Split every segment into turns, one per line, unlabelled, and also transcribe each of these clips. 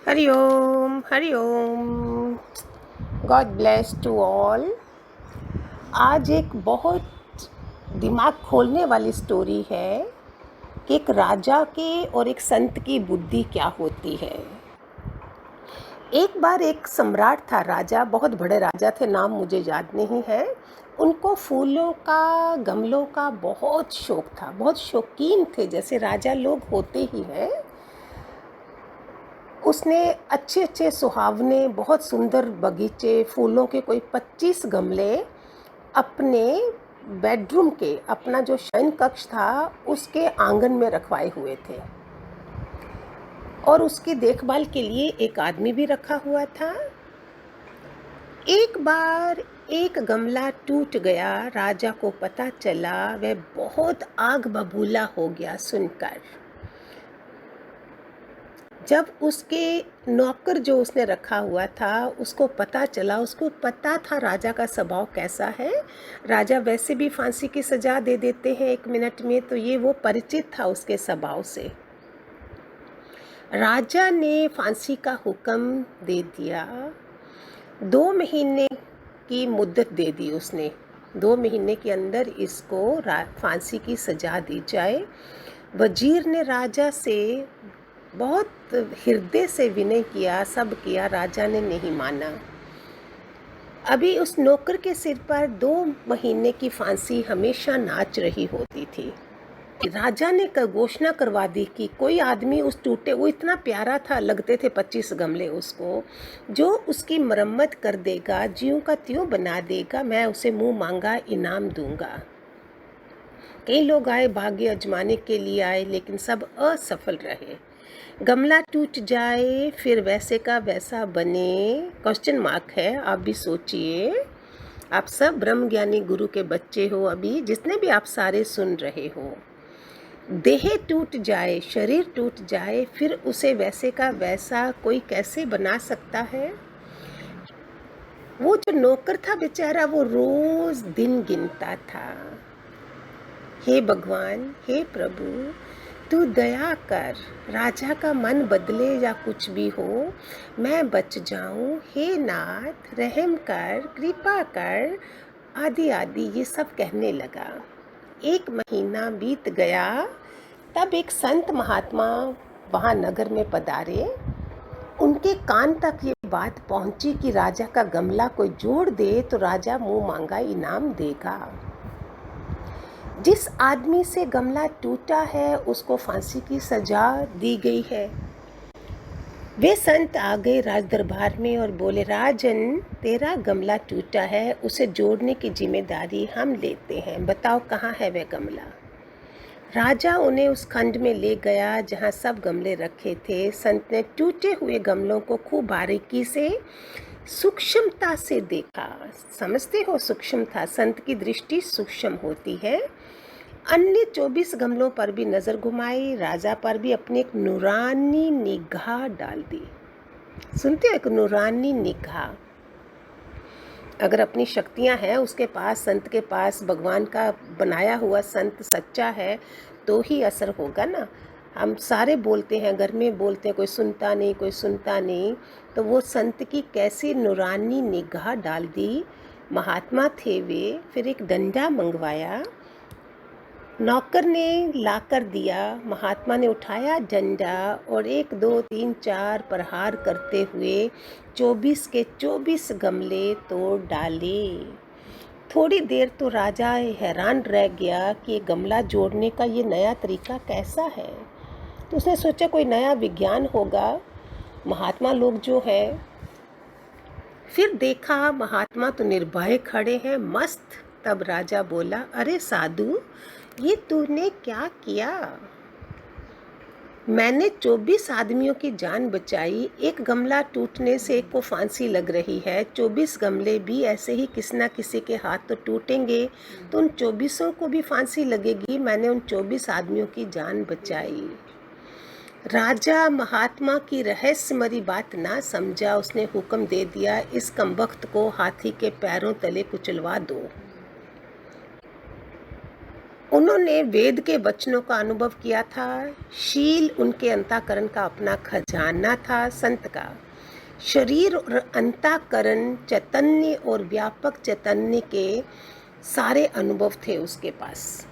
Hari Om, Hari Om. God bless to all. आज एक बहुत दिमाग खोलने वाली स्टोरी है कि एक राजा के और एक संत की बुद्धि क्या होती है। एक बार एक सम्राट था, राजा, बहुत बड़े राजा थे, नाम मुझे याद नहीं है। उनको फूलों का, गमलों का बहुत शौक था, बहुत शौकीन थे, जैसे राजा लोग होते ही हैं। उसने अच्छे अच्छे सुहावने, बहुत सुंदर बगीचे, फूलों के कोई 25 गमले अपने बेडरूम के, अपना जो शयन कक्ष था उसके आंगन में रखवाए हुए थे। और उसकी देखभाल के लिए एक आदमी भी रखा हुआ था। एक बार एक गमला टूट गया, राजा को पता चला, वह बहुत आग बबूला हो गया सुनकर। जब उसके नौकर जो उसने रखा हुआ था उसको पता चला, उसको पता था राजा का स्वभाव कैसा है। राजा वैसे भी फांसी की सजा दे देते हैं 1 मिनट में, तो ये वो परिचित था उसके स्वभाव से। राजा ने फांसी का हुक्म दे दिया। 2 महीने की मुद्दत दे दी उसने, 2 महीने के अंदर इसको फांसी की सजा दी जाए। वजीर ने राजा से बहुत हृदय से विनय किया, सब किया, राजा ने नहीं माना। अभी उस नौकर के सिर पर 2 महीने की फांसी हमेशा नाच रही होती थी। राजा ने घोषणा करवा दी कि कोई आदमी उस टूटे, वो इतना प्यारा था, लगते थे 25 गमले उसको, जो उसकी मरम्मत कर देगा, ज्यों का त्यों बना देगा, मैं उसे मुंह मांगा इनाम दूंगा। कई लोग आए, भाग्य आजमाने के लिए आए, लेकिन सब असफल रहे। गमला टूट जाए फिर वैसे का वैसा बने, क्वेश्चन मार्क है। आप भी सोचिए, आप सब ब्रह्म ज्ञानी गुरु के बच्चे हो, अभी जितने भी आप सारे सुन रहे हो। देह टूट जाए, शरीर टूट जाए, फिर उसे वैसे का वैसा कोई कैसे बना सकता है। वो जो नौकर था बेचारा, वो रोज दिन गिनता था। हे भगवान, हे प्रभु, तू दया कर, राजा का मन बदले या कुछ भी हो, मैं बच जाऊं। हे नाथ, रहम कर, कृपा कर, आदि आदि ये सब कहने लगा। 1 महीना बीत गया। तब एक संत महात्मा वहाँ नगर में पधारे। उनके कान तक ये बात पहुंची कि राजा का गमला कोई जोड़ दे तो राजा मुंह मांगा इनाम देगा। जिस आदमी से गमला टूटा है उसको फांसी की सजा दी गई है। वे संत आ गए राज दरबार में और बोले, राजन, तेरा गमला टूटा है, उसे जोड़ने की जिम्मेदारी हम लेते हैं, बताओ कहाँ है वह गमला। राजा उन्हें उस खंड में ले गया जहाँ सब गमले रखे थे। संत ने टूटे हुए गमलों को खूब बारीकी से, सूक्ष्मता से देखा। समझते हो, सूक्ष्म था, संत की दृष्टि सूक्ष्म होती है। अन्य 24 गमलों पर भी नजर घुमाई, राजा पर भी अपनी एक नूरानी निगाह डाल दी। सुनते हो, एक नूरानी निगाह। अगर अपनी शक्तियां हैं उसके पास, संत के पास, भगवान का बनाया हुआ संत सच्चा है तो ही असर होगा ना। हम सारे बोलते हैं, घर में बोलते हैं, कोई सुनता नहीं, कोई सुनता नहीं, तो वो संत की कैसी नूरानी निगाह डाल दी। महात्मा थे वे। फिर एक डंडा मंगवाया, नौकर ने लाकर दिया। महात्मा ने उठाया डंडा और 1 2 3 4 प्रहार करते हुए 24 के 24 गमले तोड़ डाले। थोड़ी देर तो राजा हैरान रह गया कि गमला जोड़ने का ये नया तरीका कैसा है। तो उसने सोचा कोई नया विज्ञान होगा, महात्मा लोग जो है। फिर देखा महात्मा तो निर्भय खड़े हैं, मस्त। तब राजा बोला, अरे साधु, ये तूने क्या किया। मैंने 24 आदमियों की जान बचाई, एक गमला टूटने से एक को फांसी लग रही है, 24 गमले भी ऐसे ही किसी न किसी के हाथ तो टूटेंगे, तो उन 24 को भी फांसी लगेगी। मैंने उन 24 आदमियों की जान बचाई। राजा महात्मा की रहस्यमयी बात ना समझा। उसने हुक्म दे दिया, इस कमबख्त को हाथी के पैरों तले कुचलवा दो। उन्होंने वेद के वचनों का अनुभव किया था। शील उनके अंतःकरण का अपना खजाना था। संत का शरीर और अंतःकरण चैतन्य और व्यापक चैतन्य के सारे अनुभव थे उसके पास।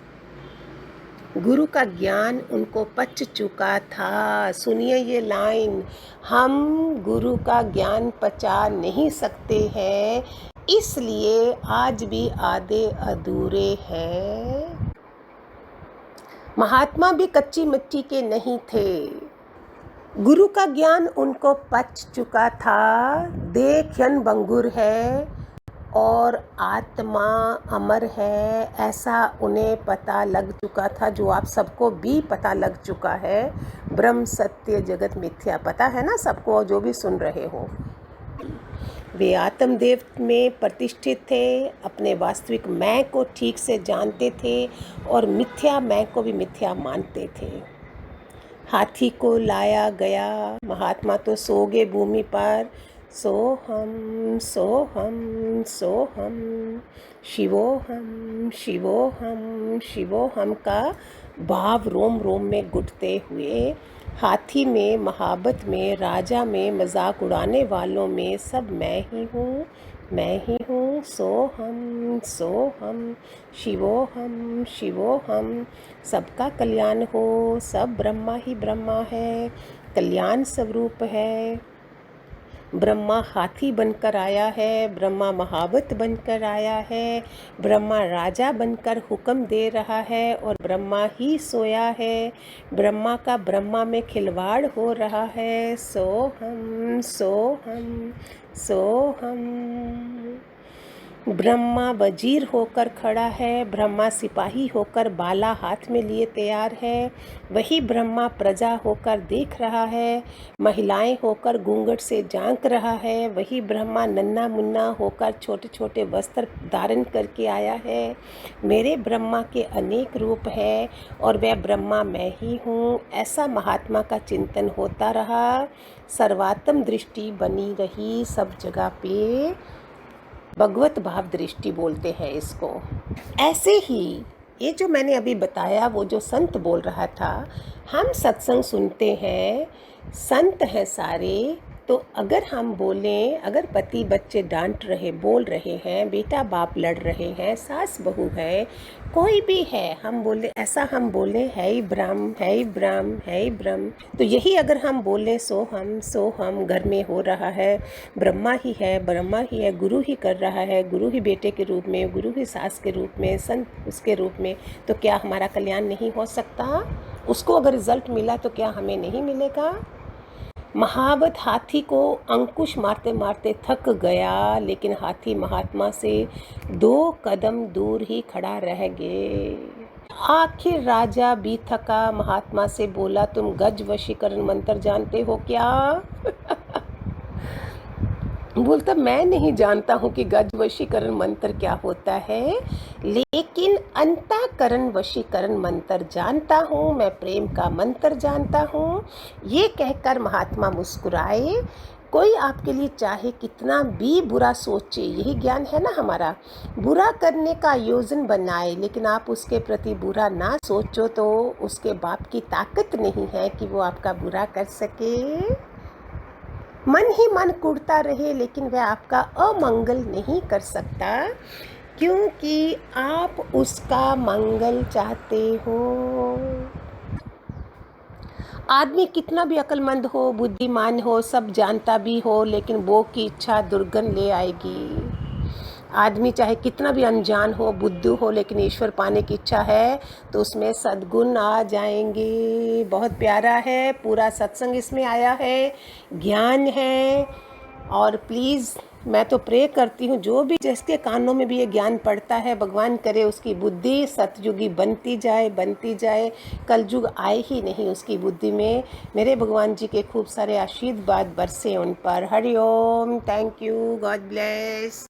गुरु का ज्ञान उनको पच चुका था। सुनिए ये लाइन, हम गुरु का ज्ञान पचा नहीं सकते हैं, इसलिए आज भी आधे अधूरे हैं। महात्मा भी कच्ची मिट्टी के नहीं थे। गुरु का ज्ञान उनको पच चुका था। देह क्षण भंगुर है और आत्मा अमर है, ऐसा उन्हें पता लग चुका था, जो आप सबको भी पता लग चुका है। ब्रह्म सत्य जगत मिथ्या पता है ना सबको, जो भी सुन रहे हो। वे आत्मदेव में प्रतिष्ठित थे, अपने वास्तविक मैं को ठीक से जानते थे और मिथ्या मैं को भी मिथ्या मानते थे। हाथी को लाया गया, महात्मा तो सो गए भूमि पर। सोहम सोहम सोहम, शिवोहम शिवोहम शिवोहम का भाव रोम रोम में घुटते हुए, हाथी में, महाबत में, राजा में, मजाक उड़ाने वालों में सब मैं ही हूँ, मैं ही हूँ। सोहम सोहम शिवोहम शिवोहम, सबका कल्याण हो, सब ब्रह्मा ही ब्रह्मा है, कल्याण स्वरूप है। ब्रह्मा हाथी बनकर आया है, ब्रह्मा महावत बनकर आया है, ब्रह्मा राजा बनकर हुक्म दे रहा है और ब्रह्मा ही सोया है। ब्रह्मा का ब्रह्मा में खिलवाड़ हो रहा है। सोहम सोहम सोहम, ब्रह्मा वजीर होकर खड़ा है, ब्रह्मा सिपाही होकर बाला हाथ में लिए तैयार है। वही ब्रह्मा प्रजा होकर देख रहा है, महिलाएं होकर घूंघट से झांक रहा है। वही ब्रह्मा नन्हा मुन्ना होकर छोटे छोटे वस्त्र धारण करके आया है। मेरे ब्रह्मा के अनेक रूप है और वह ब्रह्मा मैं ही हूँ, ऐसा महात्मा का चिंतन होता रहा। सर्वात्म दृष्टि बनी रही सब जगह पे, भगवत भाव दृष्टि बोलते हैं इसको। ऐसे ही ये जो मैंने अभी बताया, वो जो संत बोल रहा था, हम सत्संग सुनते हैं, संत हैं सारे, तो अगर हम बोलें, अगर पति बच्चे डांट रहे, बोल रहे हैं, बेटा बाप लड़ रहे हैं, सास बहू है, कोई भी है, हम बोले ऐसा, हम बोले है ही ब्रह्म, है ही ब्रह्म, है ही ब्रह्म, तो यही अगर हम बोलें सो हम घर में हो रहा है, ब्रह्मा ही है, ब्रह्मा ही है, गुरु ही कर रहा है, गुरु ही बेटे के रूप में, गुरु ही सास के रूप में, संत उसके रूप में, तो क्या हमारा कल्याण नहीं हो सकता? उसको अगर रिजल्ट मिला तो क्या हमें नहीं मिलेगा? महावत हाथी को अंकुश मारते मारते थक गया, लेकिन हाथी महात्मा से 2 कदम दूर ही खड़ा रह गए। आखिर राजा भी थका, महात्मा से बोला, तुम गज वशीकरण मंत्र जानते हो क्या? बोलता, मैं नहीं जानता हूँ कि गज वशीकरण मंत्र क्या होता है, लेकिन अंतःकरण वशीकरण मंत्र जानता हूँ, मैं प्रेम का मंत्र जानता हूँ। ये कहकर महात्मा मुस्कुराए। कोई आपके लिए चाहे कितना भी बुरा सोचे, यही ज्ञान है ना हमारा, बुरा करने का योजन बनाए, लेकिन आप उसके प्रति बुरा ना सोचो तो उसके बाप की ताकत नहीं है कि वो आपका बुरा कर सके। मन ही मन कुढ़ता रहे, लेकिन वह आपका अमंगल नहीं कर सकता, क्योंकि आप उसका मंगल चाहते हो। आदमी कितना भी अक्लमंद हो, बुद्धिमान हो, सब जानता भी हो, लेकिन वो की इच्छा दुर्गन ले आएगी। आदमी चाहे कितना भी अनजान हो, बुद्धू हो, लेकिन ईश्वर पाने की इच्छा है तो उसमें सद्गुण आ जाएंगे। बहुत प्यारा है, पूरा सत्संग इसमें आया है, ज्ञान है। और प्लीज़ मैं तो प्रे करती हूँ, जो भी जिसके कानों में भी ये ज्ञान पड़ता है, भगवान करे उसकी बुद्धि सतयुगी बनती जाए, कलयुग आए ही नहीं उसकी बुद्धि में। मेरे भगवान जी के खूब सारे आशीर्वाद बरसे उन पर। हरि ओम, थैंक यू, गॉड ब्लेस।